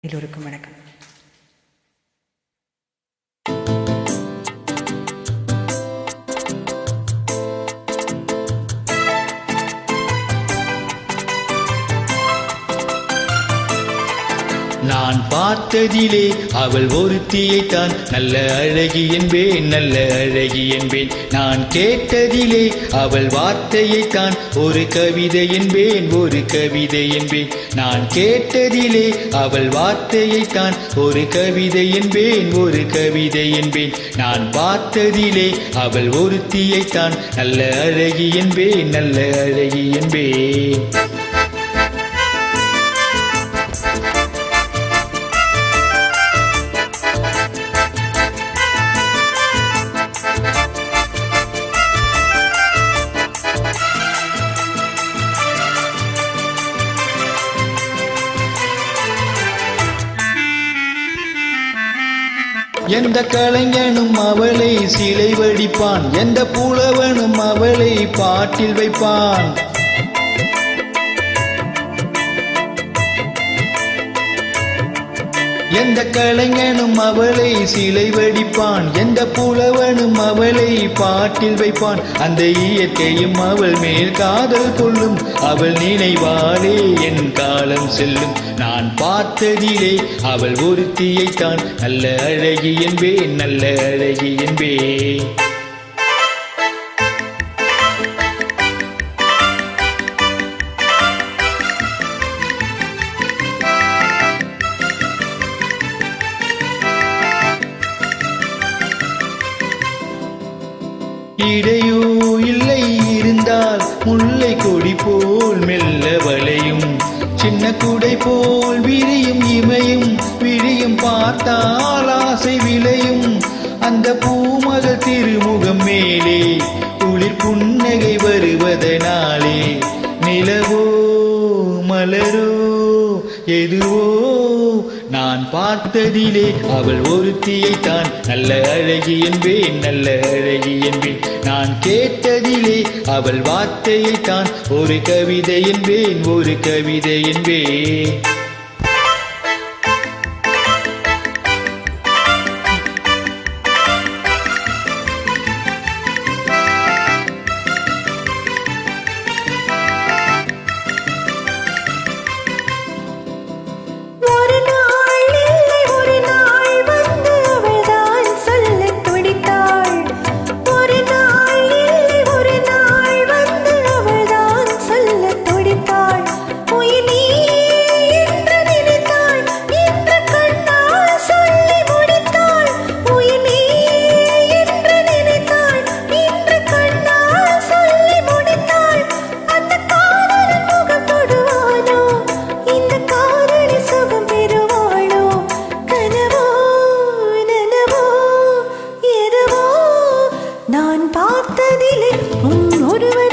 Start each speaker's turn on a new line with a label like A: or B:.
A: எல்லோருக்கும் வணக்கம்.
B: நான் பார்த்ததிலே அவள் ஒருத்தியைத்தான் நல்ல அழகி என்பேன், நல்ல அழகி என்பேன். நான் கேட்டதிலே அவள் வார்த்தையைத்தான் ஒரு கவிதை என்பேன், ஒரு கவிதை என்பேன். நான் கேட்டதிலே அவள் வார்த்தையைத்தான் ஒரு கவிதை என்பேன், ஒரு கவிதை என்பேன். நான் பார்த்ததிலே அவள் ஒருத்தியைத்தான் நல்ல அழகி என்பேன், நல்ல அழகி என்பேன். எந்த கலைஞனும் அவளை சிலை வடிப்பான், எந்த புலவனும் அவளை பாட்டில் வைப்பான். எந்த கலைஞனும் அவளை சிலை வடிப்பான், எந்த புலவனும் அவளை பாட்டில் வைப்பான். அந்த இயற்கையும் அவள் மேல் காதல் கொள்ளும், அவள் நினைவாலே என் காலம் செல்லும். நான் பார்த்ததிலே அவள் ஒருத்தியைத்தான் நல்ல அழகி என்பேன், நல்ல அழகி என்பேன். இடையோ இல்லை இருந்தால் முல்லை கொடி போல் மெல்ல வளையும், சின்ன குடை போல் விரியும் இமையும், விழியும் பார்த்தால் ஆசை விளையும். அந்த பூமகள் திருமுகம் மேலே குளிர் புன்னகை வருவதனாலே நிலவோ மலரோ எதுவோ நான் பார்த்ததிலே அவள் ஒருத்தியைத்தான் நல்ல அழகி என்பேன், நல்ல அழகி என்பேன். நான் கேட்டதிலே அவள் வார்த்தையைத்தான் ஒரு கவிதை என்பேன், ஒரு கவிதை என்பேன்.
C: நான் பார்த்ததிலே உன் ஒருவர்